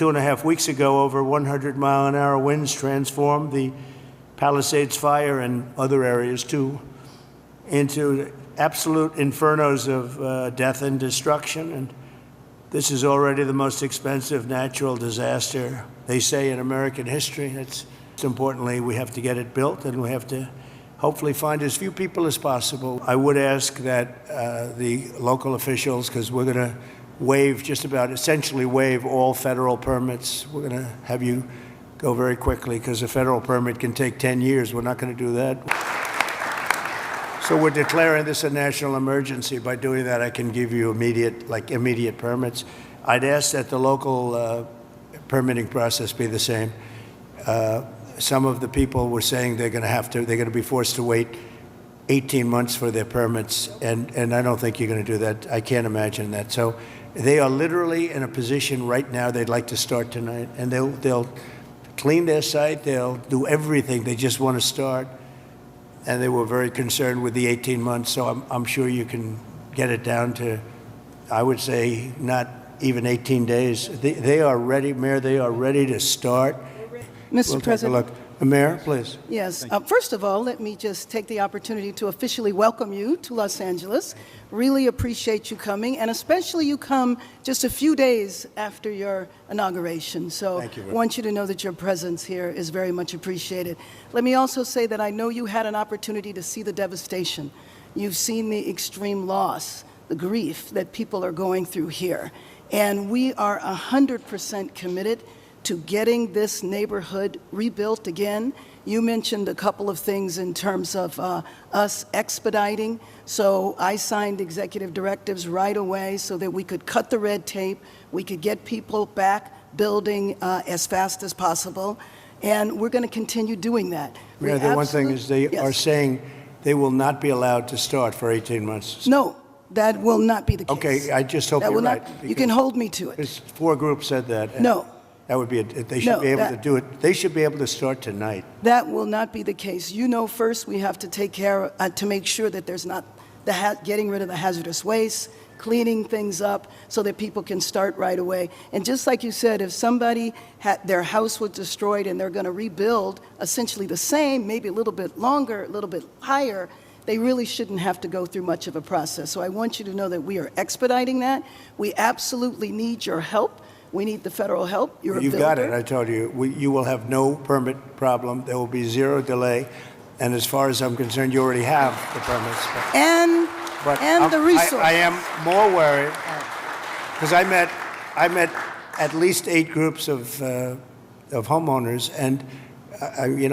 2.5 weeks ago, over 100-mile-an-hour winds transformed the Palisades fire and other areas into absolute infernos of death and destruction. And this is already the most expensive natural disaster, they say, in American history. It's importantly, we have to get it built, and we have to hopefully find as few people as possible. I would ask that the local officials, because we're going to essentially waive all federal permits. We're going to have you go very quickly, because a federal permit can take 10 years. We're not going to do that. So we're declaring this a national emergency. By doing that, I can give you immediate permits. I'd ask that the local permitting process be the same. Some of the people were saying they're going to be forced to wait 18 months for their permits, and I don't think you're going to do that. I can't imagine that. So they are literally in a position right now they'd like to start tonight, and they'll clean their site, they'll do everything, they just want to start. And they were very concerned with the 18 months, so I'm sure you can get it down to, I would say, not even 18 days. They are ready, Mayor, they are ready to start. Mr. President. Mayor, please. Yes. First of all, let me just take the opportunity to officially welcome you to Los Angeles. Really appreciate you coming, and especially you come just a few days after your inauguration. So I want you to know that your presence here is very much appreciated. Let me also say that I know you had an opportunity to see the devastation. You've seen the extreme loss, the grief that people are going through here. And we are 100% committed to getting this neighborhood rebuilt again. You mentioned a couple of things in terms of us expediting. So I signed executive directives right away so that we could cut the red tape, we could get people back building as fast as possible, and we're going to continue doing that. Yeah, the one thing is they are saying they will not be allowed to start for 18 months. No, that will not be the case. Okay, I just hope you're right. You can hold me to it. 4 groups said that. No. That would be they should be able to do it. They should be able to start tonight. That will not be the case. You know, first we have to take care to make sure that there's not getting rid of the hazardous waste, cleaning things up so that people can start right away. And just like you said, if somebody their house was destroyed and they're going to rebuild essentially the same, maybe a little bit longer, a little bit higher, they really shouldn't have to go through much of a process. So I want you to know that we are expediting that. We absolutely need your help. We need the federal help. You've got it, I told you. You will have no permit problem. There will be zero delay. And as far as I'm concerned, you already have the permits. And the resources. I am more worried because I met at least 8 groups of homeowners, and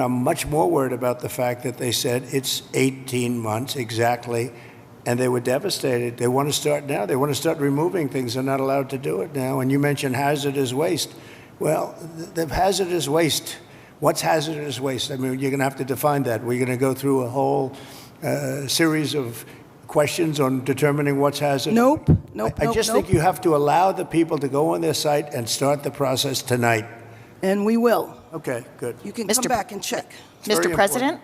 I'm much more worried about the fact that they said it's 18 months exactly. And they were devastated. They want to start now. They want to start removing things. They're not allowed to do it now. And you mentioned hazardous waste. Well, the hazardous waste, what's hazardous waste? I mean, you're going to have to define that. We're going to go through a whole series of questions on determining what's hazardous. Nope. I just think you have to allow the people to go on their site and start the process tonight. And we will. Okay, good. You can come back and check. Mr. President?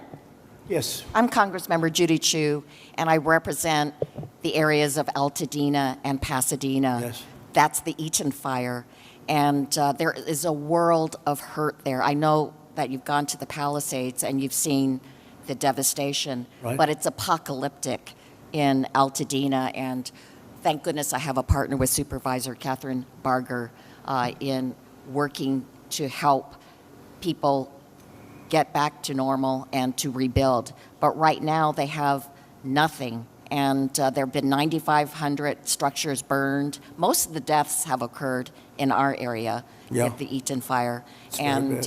Yes. I'm Congressmember Judy Chu, and I represent the areas of Altadena and Pasadena. Yes. That's the Eaton fire, and there is a world of hurt there. I know that you've gone to the Palisades and you've seen the devastation, but it's apocalyptic in Altadena, and thank goodness I have a partner with Supervisor Catherine Barger in working to help people get back to normal and to rebuild. But right now they have nothing, and there have been 9,500 structures burned. Most of the deaths have occurred in our area with the Eaton fire, and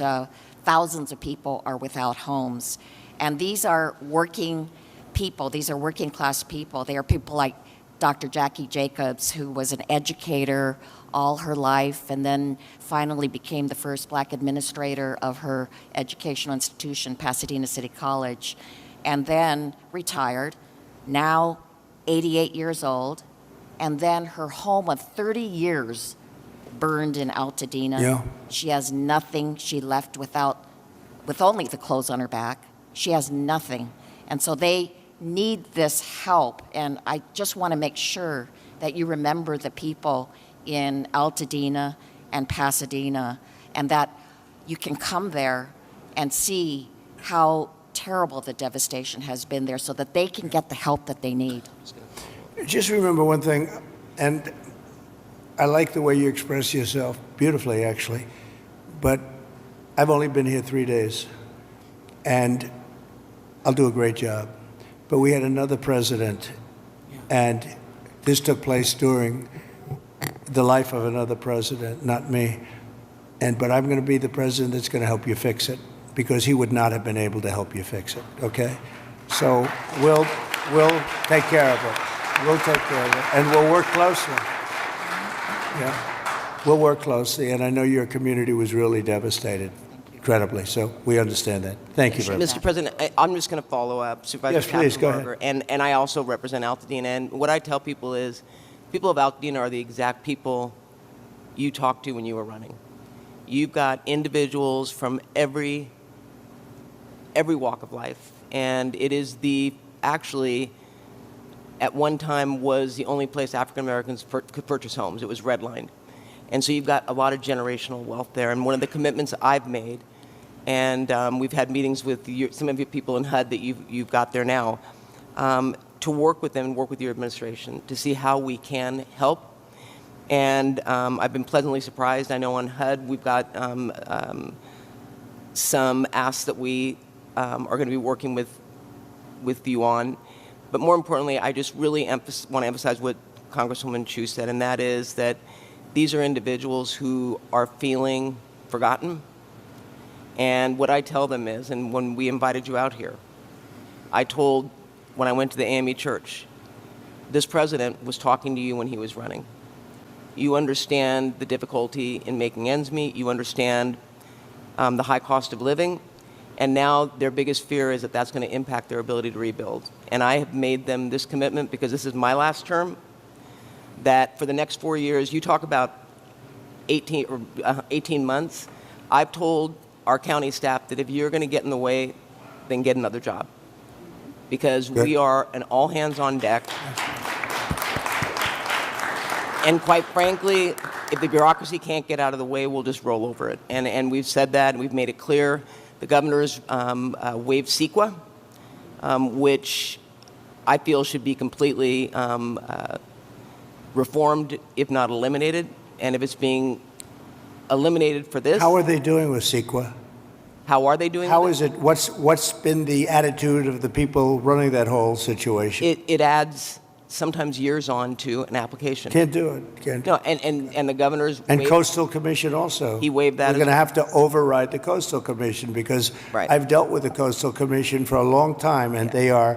thousands of people are without homes. And these are working people. These are working class people. They are people like Dr. Jackie Jacobs, who was an educator all her life and then finally became the first black administrator of her educational institution, Pasadena City College, and then retired, now 88 years old, and then her home of 30 years burned in Altadena. Yeah. She has nothing. She left with only the clothes on her back. She has nothing. And so they need this help, and I just want to make sure that you remember the people in Altadena and Pasadena, and that you can come there and see how terrible the devastation has been there so that they can get the help that they need. Just remember one thing, and I like the way you express yourself beautifully, actually, but I've only been here 3 days, and I'll do a great job. But we had another president, and this took place during the life of another president, not me. But I'm going to be the president that's going to help you fix it, because he would not have been able to help you fix it, okay? So we'll take care of it. We'll take care of it, and we'll work closely. Yeah, we'll work closely, and I know your community was really devastated, incredibly, so we understand that. Thank you very much. Mr. President, I'm just going to follow up, Supervisor Yes, please, go ahead. Katzenberger, and I also represent Altadena, and what I tell people is, people of Altadena are the exact people you talked to when you were running. You've got individuals from every walk of life, and it is actually, at one time, was the only place African Americans could purchase homes. It was redlined. And so you've got a lot of generational wealth there. And one of the commitments I've made, and we've had meetings with some of your people in HUD that you've got there now, to work with them and work with your administration to see how we can help. And I've been pleasantly surprised. I know on HUD we've got some asks that we are going to be working with you on. But more importantly, I just really want to emphasize what Congresswoman Chu said, and that is that these are individuals who are feeling forgotten. And what I tell them is, and when we invited you out here, I told, when I went to the AME church, this president was talking to you when he was running. You understand the difficulty in making ends meet. You understand the high cost of living. And now their biggest fear is that that's going to impact their ability to rebuild. And I have made them this commitment, because this is my last term, that for the next 4 years, you talk about 18 months, I've told our county staff that if you're going to get in the way, then get another job. Because we are an all hands on deck. And quite frankly, if the bureaucracy can't get out of the way, we'll just roll over it. And we've said that, and we've made it clear. The governor's waived CEQA, which I feel should be completely reformed, if not eliminated. And if it's being eliminated for this... How are they doing with CEQA? How are they doing How with is it? What's been the attitude of the people running that whole situation? It adds sometimes years on to an application. Can't do it. Can't. No, and the governor's... And Coastal Commission also. He waived that. We're going to have to override the Coastal Commission, because Right. I've dealt with the Coastal Commission for a long time, and they are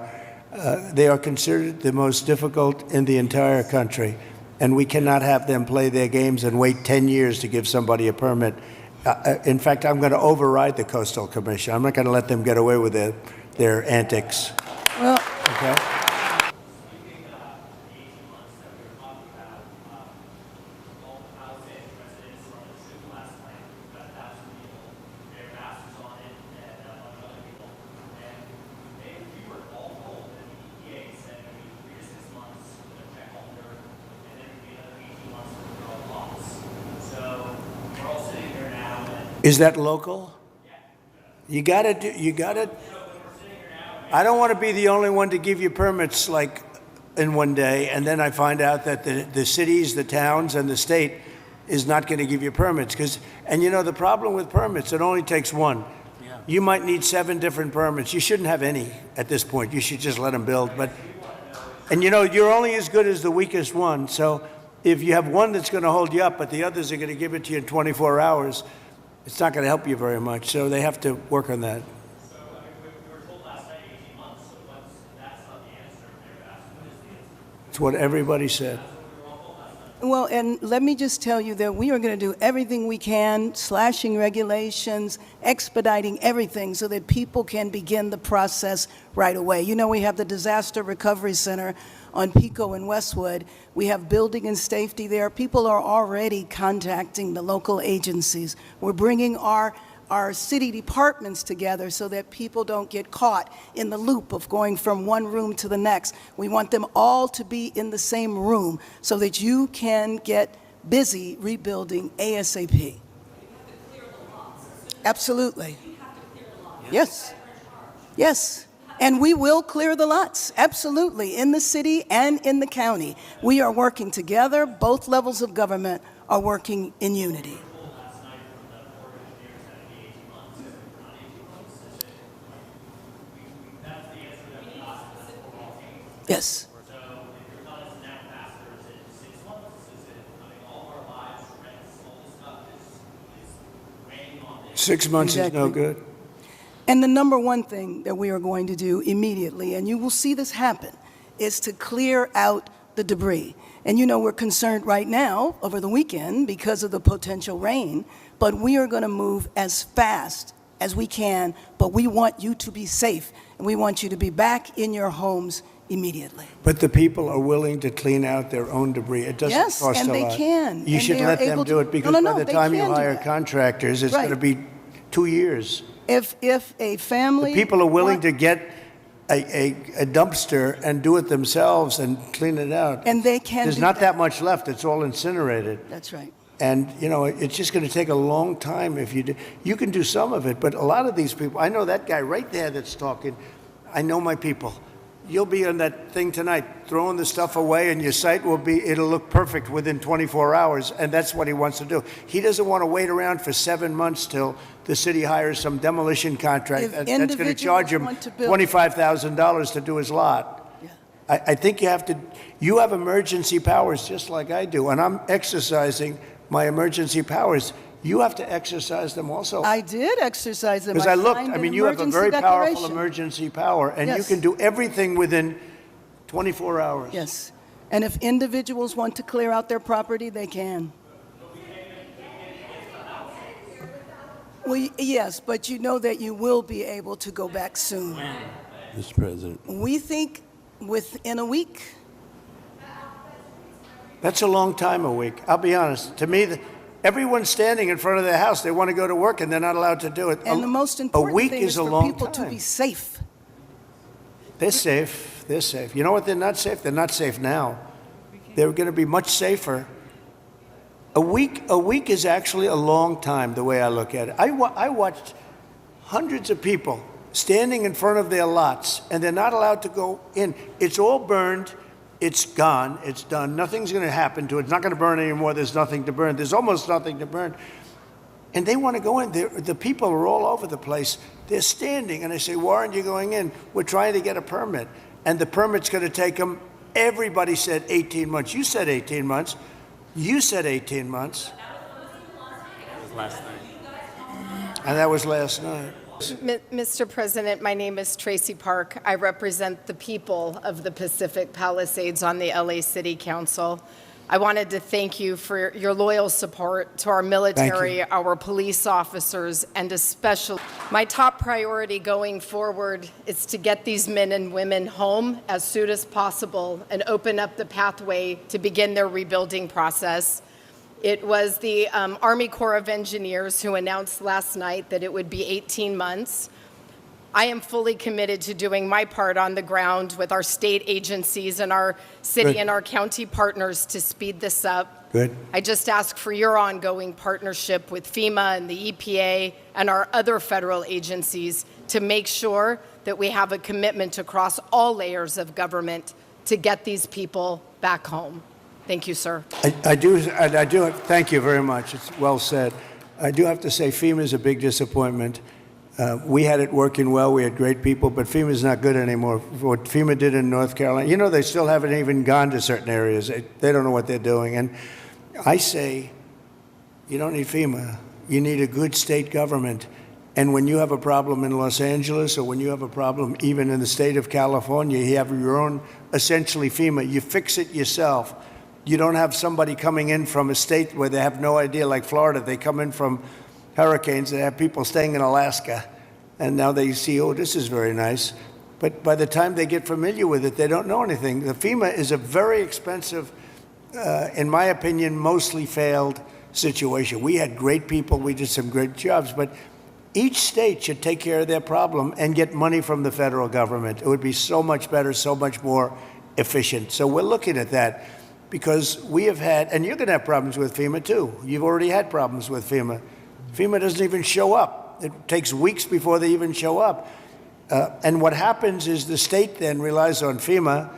considered the most difficult in the entire country. And we cannot have them play their games and wait 10 years to give somebody a permit. In fact, I'm going to override the Coastal Commission. I'm not going to let them get away with their antics. Well, Okay? Is that local? You got to. I don't want to be the only one to give you permits like in one day, and then I find out that the cities, the towns, and the state is not going to give you permits. And you know, the problem with permits, it only takes one. You might need 7 different permits. You shouldn't have any at this point. You should just let them build. And you know, you're only as good as the weakest one. So if you have one that's going to hold you up, but the others are going to give it to you in 24 hours, it's not going to help you very much. So they have to work on that. So we were told last night 18 months, so that's not the answer. They were asked, what is the answer? It's what everybody said. well, and let me just tell you that we are going to do everything we can, slashing regulations, expediting everything so that people can begin the process right away. You know, we have the Disaster Recovery Center on Pico and Westwood. We have building and safety there. People are already contacting the local agencies. We're bringing our city departments together so that people don't get caught in the loop of going from one room to the next. We want them all to be in the same room so that you can get busy rebuilding ASAP. Absolutely. Yes. Yes. And we will clear the lots, absolutely, in the city and in the county. We are working together. Both levels of government are working in unity. Yes. 6 months is no Exactly. good. And the number one thing that we are going to do immediately, and you will see this happen, is to clear out the debris. And you know we're concerned right now over the weekend because of the potential rain, but we are going to move as fast as we can, but we want you to be safe, and we want you to be back in your homes immediately. But the people are willing to clean out their own debris. It doesn't Yes, cost and a they lot. can, You and should they are let them able do to- it because No, no, by no, the they time you can do hire that. contractors, it's Right. going to be 2 years. If a family... People are willing want- to get a dumpster and do it themselves and clean it out. And they can There's do not that. that much left. It's all incinerated. That's right. And, you know, it's just going to take a long time if you do. You can do some of it, but a lot of these people, I know that guy right there that's talking. I know my people. You'll be on that thing tonight, throwing the stuff away, and your site it'll look perfect within 24 hours, and that's what he wants to do. He doesn't want to wait around for 7 months till the city hires some demolition contract If that's going to individuals charge him want to build- $25,000 to do his lot. Yeah. I think you have emergency powers just like I do, and I'm exercising my emergency powers. You have to exercise them also. I did exercise them. Because I looked, signed I an mean, you have a emergency very powerful declaration. emergency power, and you Yes. can do everything within 24 hours. Yes. And if individuals want to clear out their property, they can. Well, yes, but you know that you will be able to go back soon. Mr. President. We think within a week. That's a long time, a week. I'll be honest. To me, everyone's standing in front of their house. They want to go to work, and they're not allowed to do it. And the most a important week thing is is a for long people time. to be safe. They're safe. They're safe. You know what? They're not safe. They're not safe now. They're going to be much safer. A week is actually a long time, the way I look at it. I watched hundreds of people standing in front of their lots, and they're not allowed to go in. It's all burned. It's gone. It's done. Nothing's going to happen to it. It's not going to burn anymore. There's nothing to burn. There's almost nothing to burn. And they want to go in. The people are all over the place. They're standing, and I say, why aren't you going in? We're trying to get a permit. And the permit's going to take them, everybody said 18 months. You said 18 months. You said 18 months. Last night. And that was last night. Mr. President, my name is Tracy Park. I represent the people of the Pacific Palisades on the LA City Council. I wanted to thank you for your loyal support to our military, our police officers, and especially my top priority going forward is to get these men and women home as soon as possible and open up the pathway to begin their rebuilding process. It was the Army Corps of Engineers who announced last night that it would be 18 months. I am fully committed to doing my part on the ground with our state agencies and our city Good. and our county partners to speed this up. Good. I just ask for your ongoing partnership with FEMA and the EPA and our other federal agencies to make sure that we have a commitment across all layers of government to get these people back home. Thank you, sir. I do. Thank you very much. It's well said. I do have to say FEMA is a big disappointment. We had it working well. We had great people, but FEMA's not good anymore. What FEMA did in North Carolina, you know, they still haven't even gone to certain areas. They don't know what they're doing. And I say, you don't need FEMA. You need a good state government. And when you have a problem in Los Angeles or when you have a problem even in the state of California, you have your own, essentially FEMA. You fix it yourself. You don't have somebody coming in from a state where they have no idea, like Florida. They come in from hurricanes. They have people staying in Alaska. And now they see, oh, this is very nice. But by the time they get familiar with it, they don't know anything. The FEMA is a very expensive, in my opinion, mostly failed situation. We had great people. We did some great jobs. But each state should take care of their problem and get money from the federal government. It would be so much better, so much more efficient. So we're looking at that. because we have had, and you're going to have problems with FEMA too. You've already had problems with FEMA. FEMA doesn't even show up. It takes weeks before they even show up. And what happens is the state then relies on FEMA,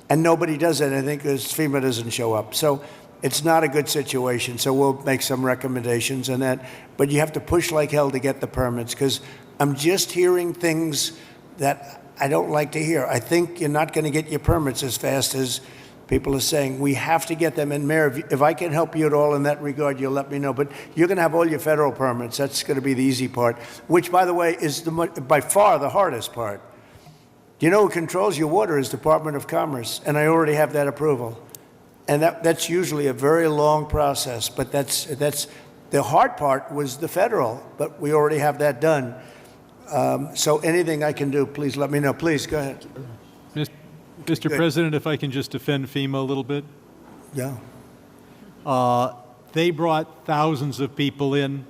and nobody does anything because FEMA doesn't show up. So it's not a good situation. So we'll make some recommendations on that. But you have to push like hell to get the permits, because I'm just hearing things that I don't like to hear. I think you're not going to get your permits as fast as people are saying. We have to get them. And Mayor, if I can help you at all in that regard, you'll let me know. But you're going to have all your federal permits. That's going to be the easy part, which, by the way, is by far the hardest part. You know who controls your water is Department of Commerce, and I already have that approval. And that's usually a very long process, but that's the hard part was the federal, but we already have that done. So anything I can do, please let me know. Please, go ahead. Mr. President, if I can just defend FEMA a little bit. Yeah. They brought thousands of people in.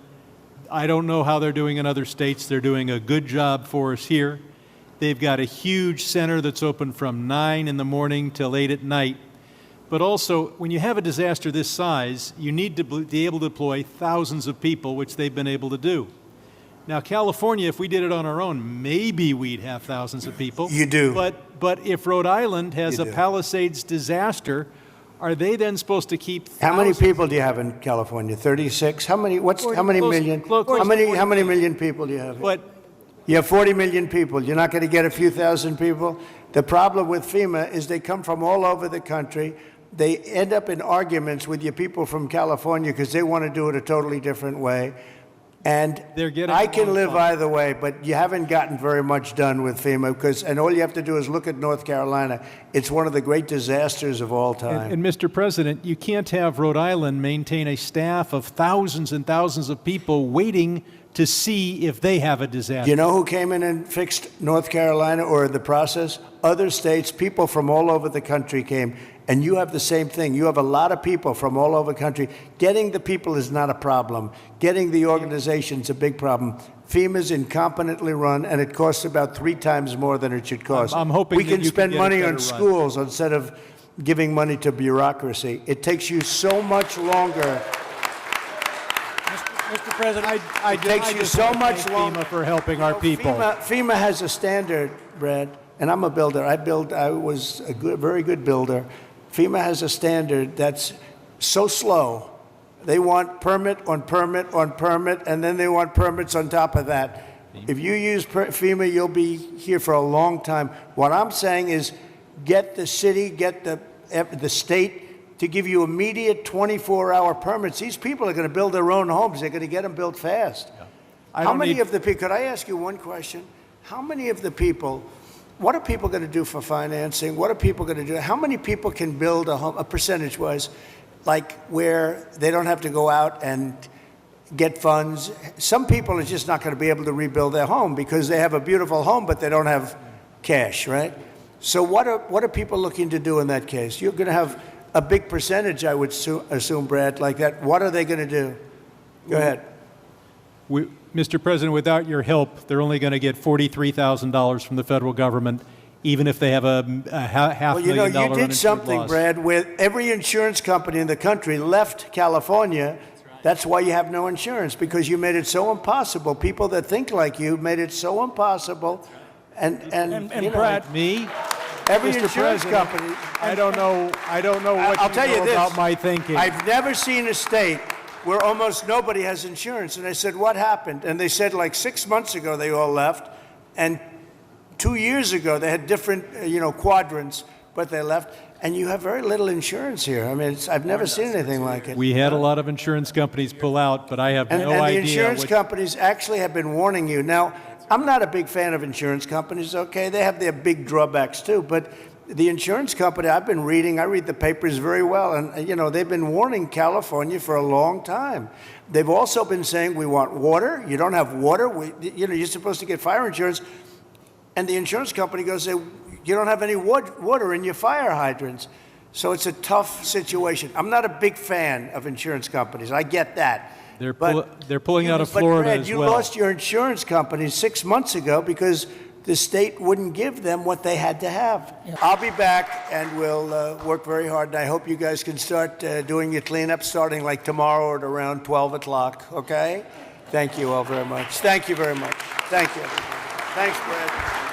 I don't know how they're doing in other states. They're doing a good job for us here. They've got a huge center that's open from 9 in the morning till 8 at night. But also, when you have a disaster this size, you need to be able to deploy thousands of people, which they've been able to do. Now, California, if we did it on our own, maybe we'd have thousands of people. You do. But if Rhode Island has You a do. Palisades disaster, are they then supposed to keep How many thousands? people do you have in California? 36? How many? How many Close- million? close to How 40 many million people do you have? But You have 40 million people. You're not going to get a few thousand people. The problem with FEMA is they come from all over the country. They end up in arguments with your people from California because they want to do it a totally different way. And They're getting I the can wrong live funds. either way, but you haven't gotten very much done with FEMA and all you have to do is look at North Carolina. It's one of the great disasters of all time. And Mr. President, you can't have Rhode Island maintain a staff of thousands and thousands of people waiting to see if they have a disaster. You know who came in and fixed North Carolina or the process? Other states, people from all over the country came. And you have the same thing. You have a lot of people from all over the country. Getting the people is not a problem. Getting the organization's a big problem. FEMA's incompetently run, and it costs about 3 times more than it should cost. I'm hoping we that can you can spend get it money better on run. schools instead of giving money to bureaucracy. It takes you so much longer. Mr. President, It takes you so much longer. FEMA for helping our people. FEMA has a standard, Brad, and I'm a builder. I was a very good builder. FEMA has a standard that's so slow. They want permit on permit on permit, and then they want permits on top of that. If you use FEMA, you'll be here for a long time. What I'm saying is get the city, get the state to give you immediate 24-hour permits. These people are going to build their own homes. They're going to get them built fast. How many of the people, could I ask you one question? How many of the people, what are people going to do for financing? What are people going to do? How many people can build a home, a percentage-wise, like where they don't have to go out and get funds? Some people are just not going to be able to rebuild their home because they have a beautiful home, but they don't have cash, right? So what are people looking to do in that case? You're going to have a big percentage, I would assume, Brad, like that. What are they going to do? Go ahead. Mr. President, without your help, they're only going to get $43,000 from the federal government, even if they have a half Well, you know, million dollar you did uninsured something, loss. Brad, where every insurance company in the country left California. That's why you have no insurance, because you made it so impossible. People that think like you made it so impossible. And you know, Brad, Me? every Mr. insurance President, company. I don't know what I'll you tell know you this. about my thinking. I've never seen a state where almost nobody has insurance. And I said, what happened? And they said like 6 months ago they all left. And 2 years ago they had different, quadrants, but they left. And you have very little insurance here. I mean, I've never seen anything like it. We had a lot of insurance companies pull out, but I have And no the idea. insurance companies actually have been warning you. Now, I'm not a big fan of insurance companies, okay? They have their big drawbacks too, but the insurance company, I read the papers very well, and they've been warning California for a long time. They've also been saying, we want water. You don't have water. You're supposed to get fire insurance. And the insurance company goes, you don't have any water in your fire hydrants. So it's a tough situation. I'm not a big fan of insurance companies. I get that. They're pulling out of But Florida Brad, as you well. lost your insurance company 6 months ago because the state wouldn't give them what they had to have. I'll be back, and we'll work very hard. And I hope you guys can start doing your cleanup starting like tomorrow at around 12 o'clock, okay? Thank you all very much. Thank you very much. Thank you. Thanks, Brad.